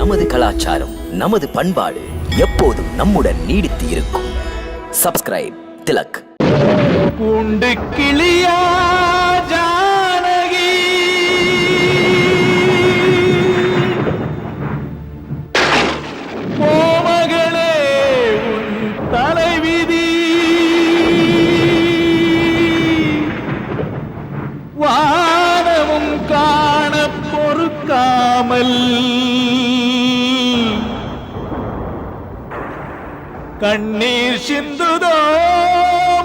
நமது கலாச்சாரம், நமது பண்பாடு எப்போதும் நம்முடன் நீடித்து இருக்கும். சப்ஸ்கிரைப் திலக். கூண்டு கிளியா ஜானகி, கோமகளே உன் தலைவிதி, வானமும் காண பொறுக்காமல் கண்ணீர் சிந்துதோ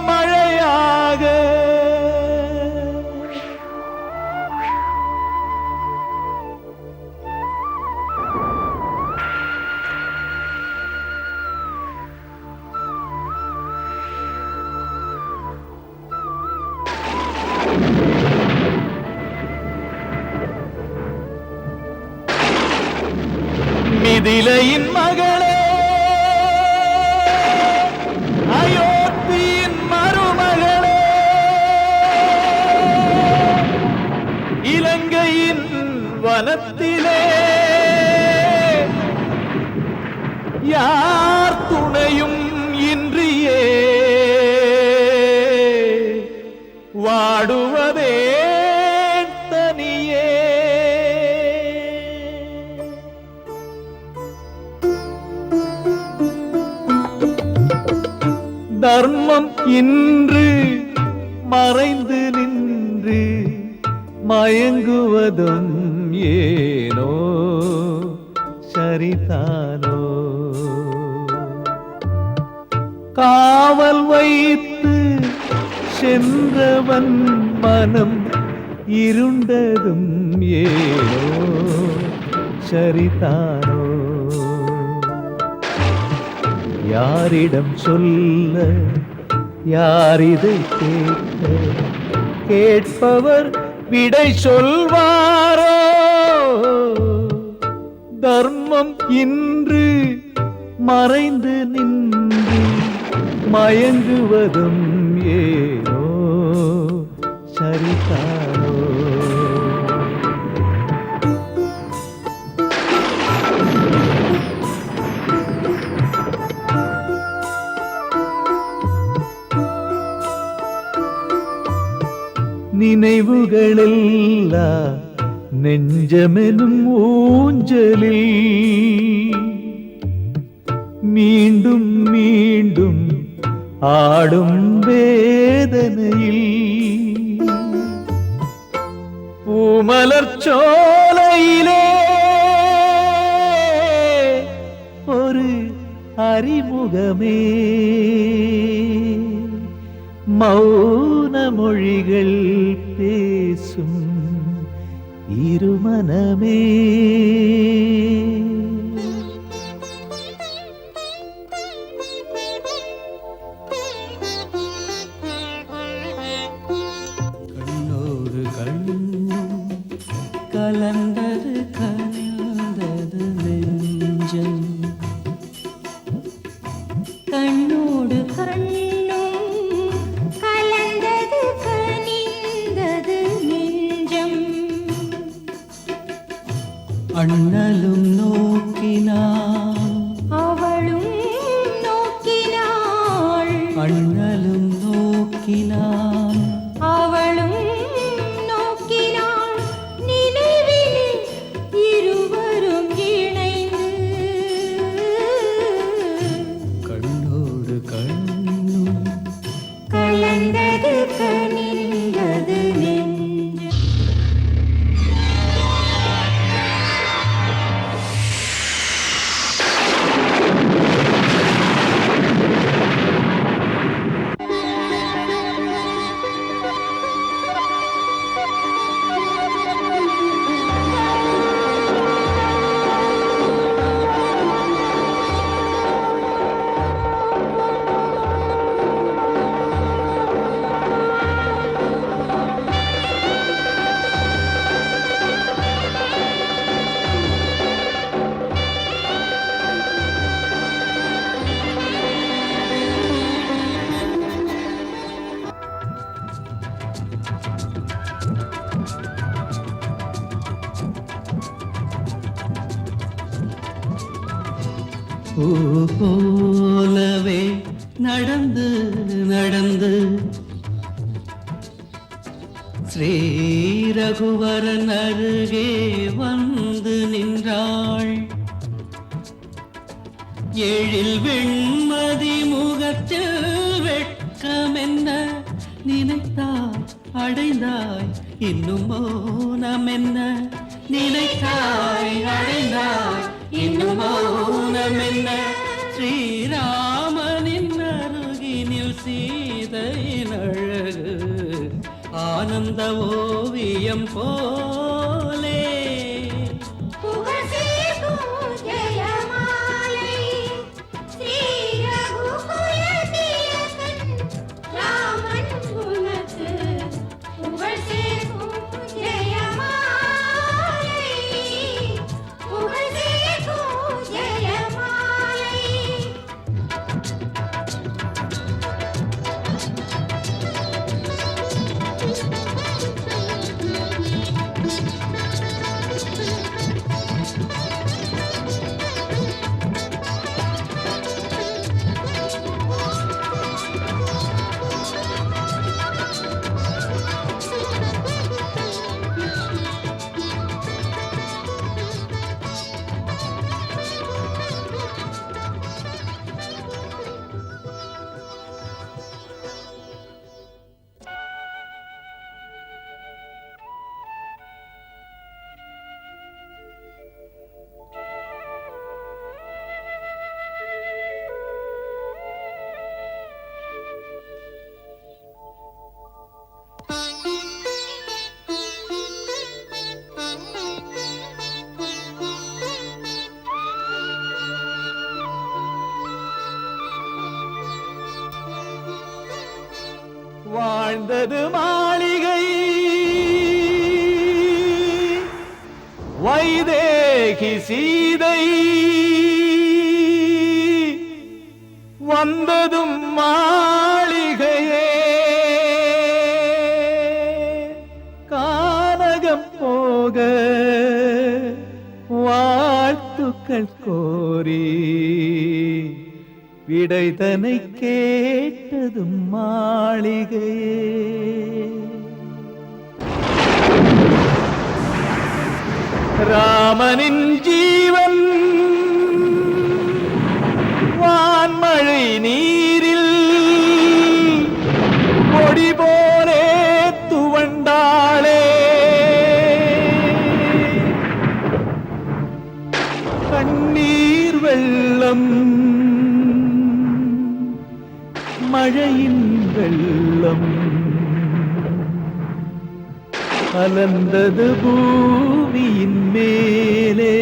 மழையாக. மிதிலையின் மகளே, அயோத்தியின் மருமகளே, இலங்கையின் வனத்திலே யார் துணையும் இன்றியே வாடுவதே தனியே. தர்மம் இன்று மறைந்து நின்று மயங்குவதும் ஏனோ சரிதானோ. காவல் வைத்து சென்றவன் மனம் இருண்டதும் ஏனோ சரிதானோ. யாரிடம் சொல்ல, யார் இதை கேட்க, கேட்பவர் விடை சொல்வாரோ. தர்மம் இன்று மறைந்து நின்று மயங்குவதும் ஏனோ சரிதானோ. நினைவுகளெல்லாம் நெஞ்சமெனும் ஊஞ்சலில் மீண்டும் மீண்டும் ஆடும் வேதனையில் பூமலர் சோலையிலே ஒரு அறிமுகமே, மௌன மொழிகள் பேசும் இருமனமே. கண்ணோடு கண்ணும் கலந்தது கலந்தது நெஞ்சம், கண்ணோடு கண்ணும் அண்ணன் பூ போலவே நடந்து நடந்து ஸ்ரீ ரகுவரன் அருகே வந்து நின்றாள். எழில் வெண்மதி முகத்தில் வெட்கமென்ன நினைத்தாய் அடைந்தாய் இன்னும் மௌனம் என்ன நினைத்தாய் அடைந்தாய் இன்னும் மௌனம் என்ன ஸ்ரீராமனின் அருகினில் சீதையின் அழகு ஆனந்த ஓவியம் போலே வாழ்ந்தது மாளிகை வைதேகி சீதை வந்ததும் மாளிகையே கானகம் போக வாழ்த்துக்கள் கோரி விடைதனை கேட்டதும் மாளிகையே ராமனின் ஜீவன் வான்மழை நீரில் கொடி போலே துவண்டாளே கண்ணீர் வெள்ளம் மழையின் வெள்ளம் கலந்தது பூமியின் மேலே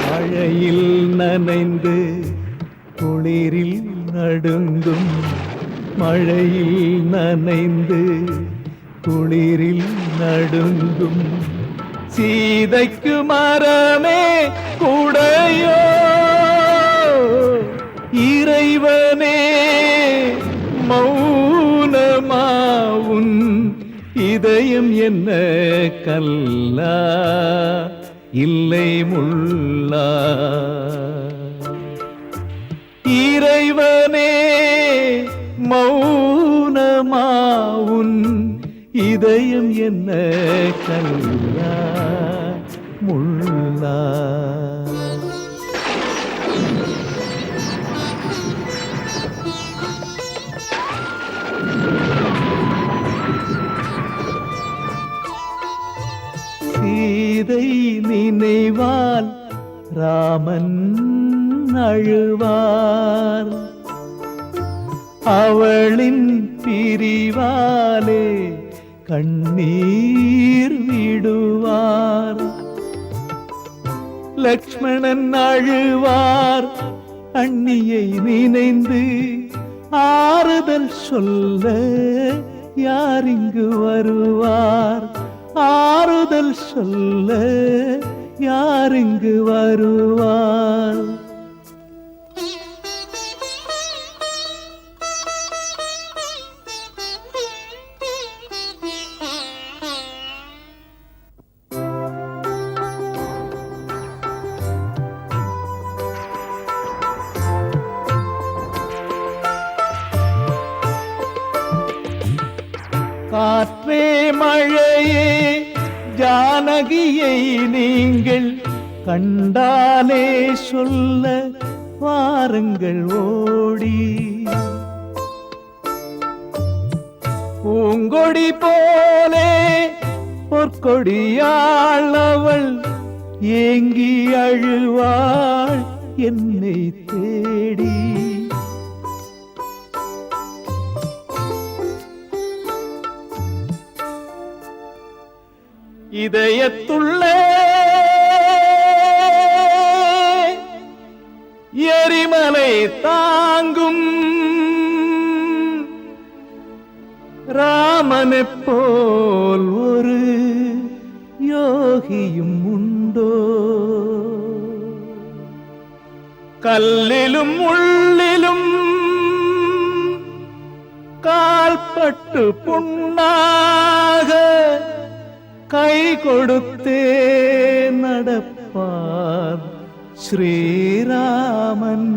மழையில் நனைந்து குளிரில் நடுங்கும் மழையில் நனைந்து குளிரில் நடுங்கும் சீதைக்கு மரமே குடையோ இறைவனே மௌனமாவுன் இதயம் என்ன கல்லா இல்லை முள்ளா இறைவனே மௌனமாவுன் இதயம் என்ன கல்லா முள்ளா சீதை நினைவால் ராமன் அழுவார் அவளின் பிரிவாலே கண்ணீர் விடுவார் லக்ஷ்மணன் அழுவார் அண்ணியை நினைந்து ஆறுதல் சொல்ல யாரிங்கு வருவார் ஆறுதல் சொல்ல யாரிங்கு வருவார் மழையே ஜானகியை நீங்கள் கண்டாலே சொல்ல வாருங்கள் ஓடி. பூங்கொடி போலே பொற்கொடியாள் அவள் ஏங்கி அழுவாள் என்னை தேடி. இதயத்துள்ளே எரிமலை தாங்கும் ராமனைப் போல் ஒரு யோகியும் உண்டோ? கல்லிலும் உள்ளிலும் கால்பட்டு புண்ணாக கை கொடுத்தே நடப்பார் ஸ்ரீராமன்.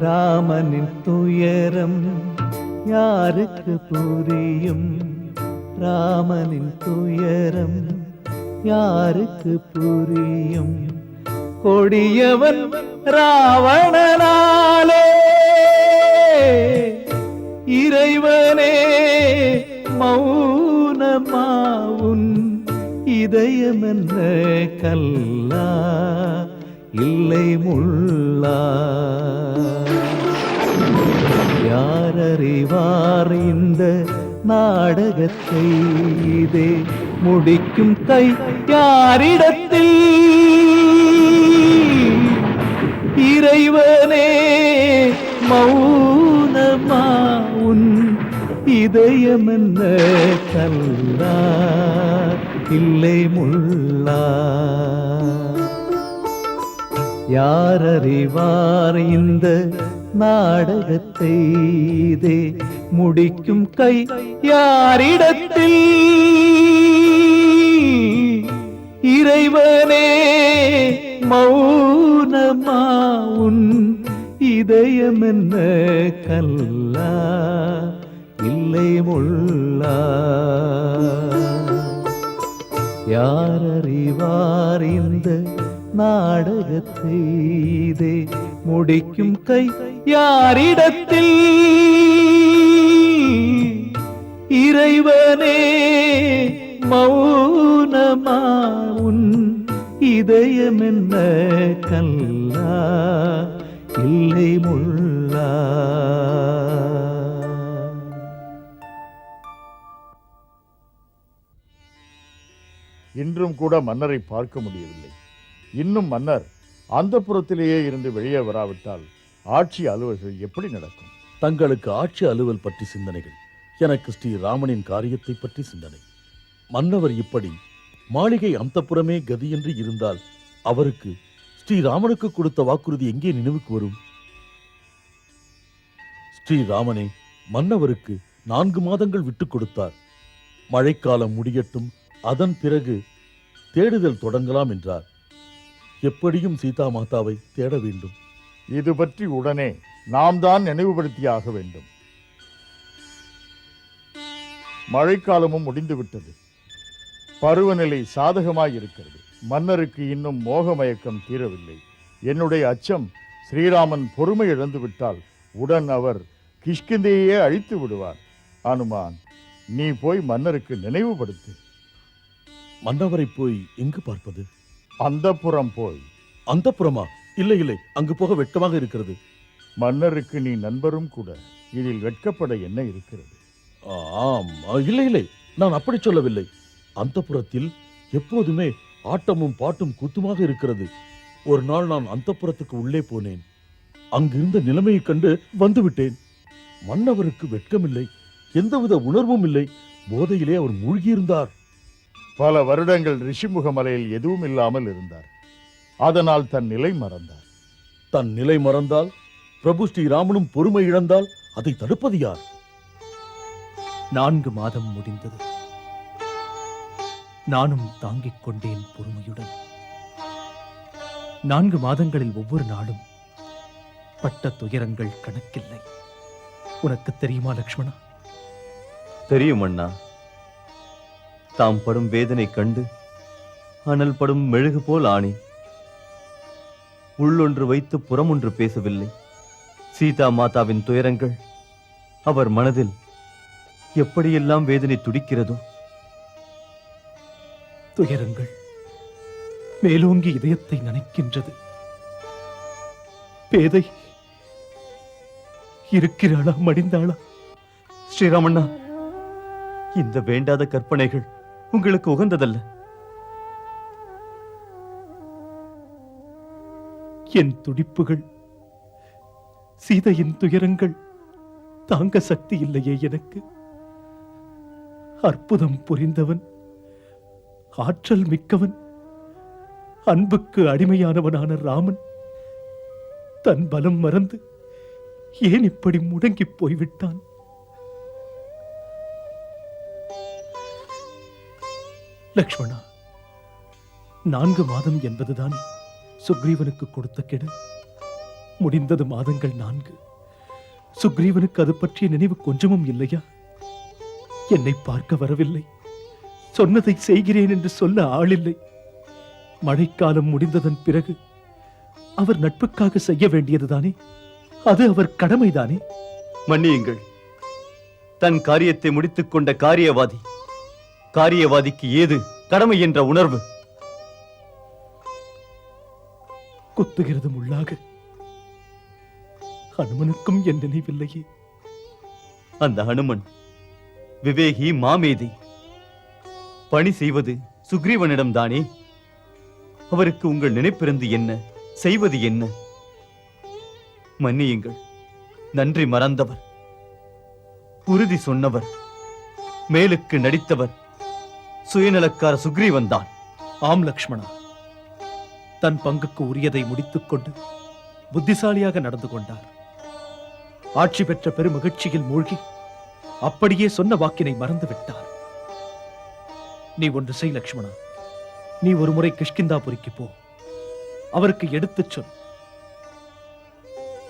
ராமனின் துயரம் யாருக்கு புரியும்? ராமனின் துயரம் யாருக்கு புரியும்? கொடியவன் ராவணனாலே இறைவனே மௌனமாவுன் இதயமென்ன கல்லா இல்லை முள்ளா? யாரறிவார் இந்த நாடகத்தை? இதே முடிக்கும் கை யாரிடத்தில்? இறைவனே மௌனமா உன் இதயமென்ன கல்லா இல்லை முள்ளா? யாரறிவார் இந்த நாடகத்தை? இதே முடிக்கும் கை யாரிடத்தில்? இறைவனே மௌனமா உன் இதயமென்ன கல்லா இல்லை முள்ளா? யாரறிவார் இந்த நாடகத்தை? இதே முடிக்கும் கை யாரிடத்தில்? இறைவனே மௌனமா உன் இதயமென்ன கல்லா இல்லை முள்ளா? இன்றும் கூட மன்னரை பார்க்க முடியவில்லை. இன்னும் மன்னர் அந்தப்புறத்திலேயே இருந்து வெளியே வராவிட்டால் ஆட்சி அலுவல்கள் எப்படி நடக்கும்? தங்களுக்கு ஆட்சி அலுவல் பற்றி சிந்தனைகள், எனக்கு ஸ்ரீராமனின் காரியத்தை பற்றி சிந்தனை. மன்னவர் இப்படி மாளிகை அந்தப்புறமே கதி என்று இருந்தால் அவருக்கு ஸ்ரீராமனுக்கு கொடுத்த வாக்குறுதி எங்கே நினைவுக்கு வரும்? ஸ்ரீராமனே மன்னவருக்கு 4 மாதங்கள் விட்டுக் கொடுத்தார். மழைக்காலம் முடியட்டும், அதன் பிறகு தேடுதல் தொடங்கலாம் என்றார். எப்படியும் சீதா மாதாவை தேட வேண்டும். இது பற்றி உடனே நாம் தான் நினைவுபடுத்தியாக வேண்டும். மழைக்காலமும் முடிந்துவிட்டது. பருவநிலை சாதகமாயிருக்கிறது. மன்னருக்கு இன்னும் மோகமயக்கம் தீரவில்லை. என்னுடைய அச்சம் ஸ்ரீராமன் பொறுமை இழந்துவிட்டால் உடன் அவர் கிஷ்கிந்தையே அழித்து விடுவார். அனுமான், நீ போய் மன்னருக்கு நினைவுபடுத்து. மன்னவரை போய் எங்கு பார்ப்பது? அந்தப்புறம் போய். அந்தப்புறமா? இல்லை இல்லை, அங்கு போக வெட்கமாக இருக்கிறது. மன்னருக்கு நீ நண்பரும் கூட. இதில் வெட்கப்பட என்ன இருக்கிறது? ஆம், இல்லை இல்லை, நான் அப்படி சொல்லவில்லை. அந்தப்புறத்தில் எப்போதுமே ஆட்டமும் பாட்டும் கூத்துமாக இருக்கிறது. ஒரு நாள் நான் அந்தப்புறத்துக்கு உள்ளே போனேன். அங்கிருந்த நிலைமையை கண்டு வந்துவிட்டேன். மன்னவருக்கு வெட்கமில்லை, எந்தவித உணர்வும் இல்லை. போதையிலே அவர் மூழ்கியிருந்தார். பல வருடங்கள் ரிஷிமுக மலையில் எதுவும் இல்லாமல் இருந்தார். அதனால் தன் நிலை மறந்தார். தன் நிலை மறந்தால், பிரபு ஸ்ரீராமனும் பொறுமை இழந்தால் அதை தடுப்பது யார்? 4 மாதம் முடிந்தது. நானும் தாங்கிக் கொண்டேன் பொறுமையுடன். 4 மாதங்களில் ஒவ்வொரு நாளும் பட்ட துயரங்கள் கணக்கில்லை. உனக்கு தெரியுமா லக்ஷ்மணா? தெரியும் அண்ணா. தாம் படும் வேதனை கண்டு அனல் படும் மெழுகு போல் ஆணி. உள்ளொன்று வைத்து புறமொன்று பேசவில்லை. சீதா மாதாவின் துயரங்கள் அவர் மனதில் எப்படியெல்லாம் வேதனை துடிக்கிறதோ. துயரங்கள் மேலோங்கி இதயத்தை நனைக்கின்றது. பேதை இருக்கிறாளா, மடிந்தாளா? ஸ்ரீராமண்ணா, இந்த வேண்டாத கற்பனைகள் உங்களுக்கு உகந்ததல்ல. என் துடிப்புகள், சீதையின் துயரங்கள் தாங்க சக்தி இல்லையே எனக்கு. அற்புதம் புரிந்தவன், ஆற்றல் மிக்கவன், அன்புக்கு அடிமையானவனான ராமன் தன் பலம் மறந்து ஏன் இப்படி முடங்கி போய்விட்டான்? லக்ஷ்மணா, 4 மாதம் என்பதுதான் சுக்ரீவனுக்கு கொடுத்த கெடு. முடிந்தது மாதங்கள் 4. சுக்ரீவனுக்கு அது பற்றிய நினைவு கொஞ்சமும் இல்லையா? என்னை பார்க்க வரவில்லை. சொன்னதை செய்கிறேன் என்று சொல்ல ஆளில்லை. மழைக்காலம் முடிந்ததன் பிறகு அவர் நட்புக்காக செய்ய வேண்டியதுதானே? அது அவர் கடமைதானே? மன்னியுங்கள். தன் காரியத்தை முடித்துக் கொண்ட காரியவாதி, காரியவாதிக்கு ஏது கடமை என்ற உணர்வு? குத்துகிறது முள்ளாக. ஹனுமனுக்கும் என் நினைவில்லையே. அந்த ஹனுமன் விவேகி, மாமேதை. பணி செய்வது சுக்ரீவனிடம்தானே. அவருக்கு உங்கள் நினைப்பிருந்து என்ன, செய்வது என்ன? மன்னியுங்கள். நன்றி மறந்தவர், உறுதி சொன்னவர், மேலுக்கு நடித்தவர் சுயநலக்கார சுக்ரீவன் தான். ஆம் லக்ஷ்மணா, தன் பங்குக்கு உரியதை முடித்துக் கொண்டு புத்திசாலியாக நடந்து கொண்டார். ஆட்சி பெற்ற பெருமகிழ்ச்சியில் மூழ்கி அப்படியே சொன்ன வாக்கினை மறந்து விட்டார். நீ ஒன்று செய் லக்ஷ்மணா. நீ ஒரு முறை கிஷ்கிந்தாபுரிக்கு போ. அவருக்கு எடுத்துச் சொல்.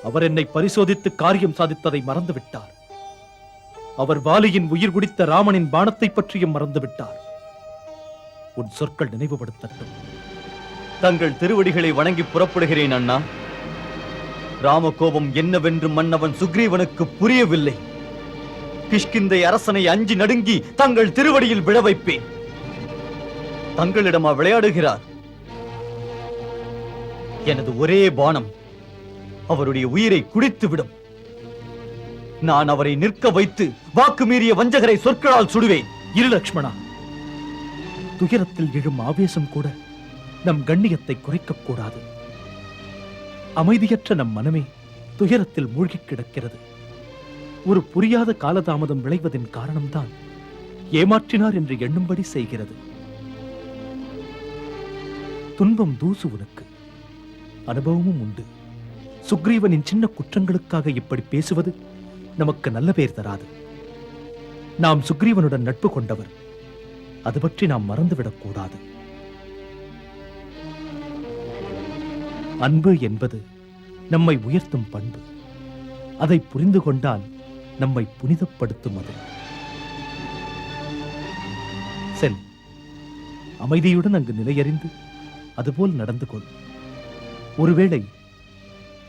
அவர் என்னை பரிசோதித்து காரியம் சாதித்ததை மறந்து விட்டார். அவர் வாலியின் உயிர் குடித்த ராமனின் பாணத்தை பற்றியும் மறந்து விட்டார். உன் சொற்கள் நினைவுபடுத்தட்டும். தங்கள் திருவடிகளை வணங்கி புறப்படுகிறேன் அண்ணா. ராமகோபம் என்னவென்று மன்னவன் சுக்ரீவனுக்கு புரியவில்லை. கிஷ்கிந்தை அரசனை அஞ்சி நடுங்கி தங்கள் திருவடியில் விழ வைப்பேன். தங்களிடமா விளையாடுகிறார்? எனது ஒரே பானம் அவருடைய உயிரை குடித்துவிடும். நான் அவரை நிற்க வைத்து வாக்கு மீறிய வஞ்சகரை சொற்களால் சுடுவேன். இரு லக்ஷ்மணா. துயரத்தில் எழும் ஆவேசம் கூட நம் கண்ணியத்தை குறைக்கக் கூடாது. அமைதியற்ற நம் மனமே துயரத்தில் மூழ்கி கிடக்கிறது. ஒரு புரியாத காலதாமதம் விளைவதின் காரணம்தான் ஏமாற்றினார் என்று எண்ணும்படி செய்கிறது. துன்பம் தூசு உனக்கு, அனுபவமும் உண்டு. சுக்ரீவனின் சின்ன குற்றங்களுக்காக இப்படி பேசுவது நமக்கு நல்ல பேர் தராது. நாம் சுக்ரீவனுடன் நட்பு கொண்டவர். அது பற்றி நாம் மறந்துவிடக் கூடாது. அன்பு என்பது நம்மை உயர்த்தும் பண்பு. அதை புரிந்து கொண்டால் நம்மை புனிதப்படுத்தும் அது. செல், அமைதியுடன் அங்கு நிலையறிந்து அதுபோல் நடந்து கொள். ஒருவேளை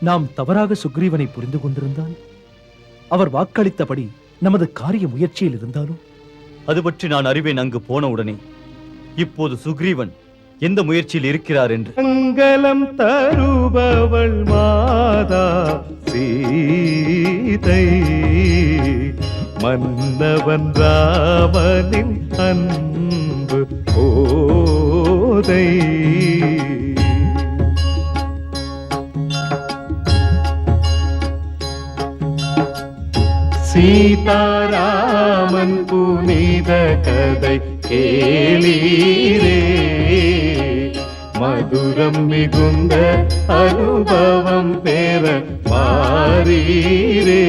நாம் தவறாக சுக்ரீவனை புரிந்து கொண்டிருந்தால், அவர் வாக்களித்தபடி நமது காரிய முயற்சியில் இருந்தாலும், அது பற்றி நான் அறிவேன் அங்கு போன உடனே. இப்போது சுக்ரீவன் எந்த முயற்சியில் இருக்கிறார் என்று. மங்களம் தருபவள் மாதா சீதை, மன்னவன் ராமனின் அன்பு போதை. சீதாராமன் புனித கதை கேளீரே, மதுரம் மிகுந்த அனுபவம் பெற மாறீரே.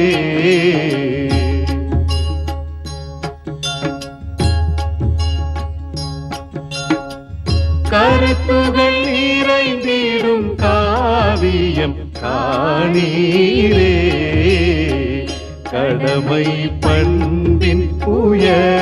கருத்துகள் நிறைந்திடும் காவியம் காணீரே கடமை பண்பின் உயர்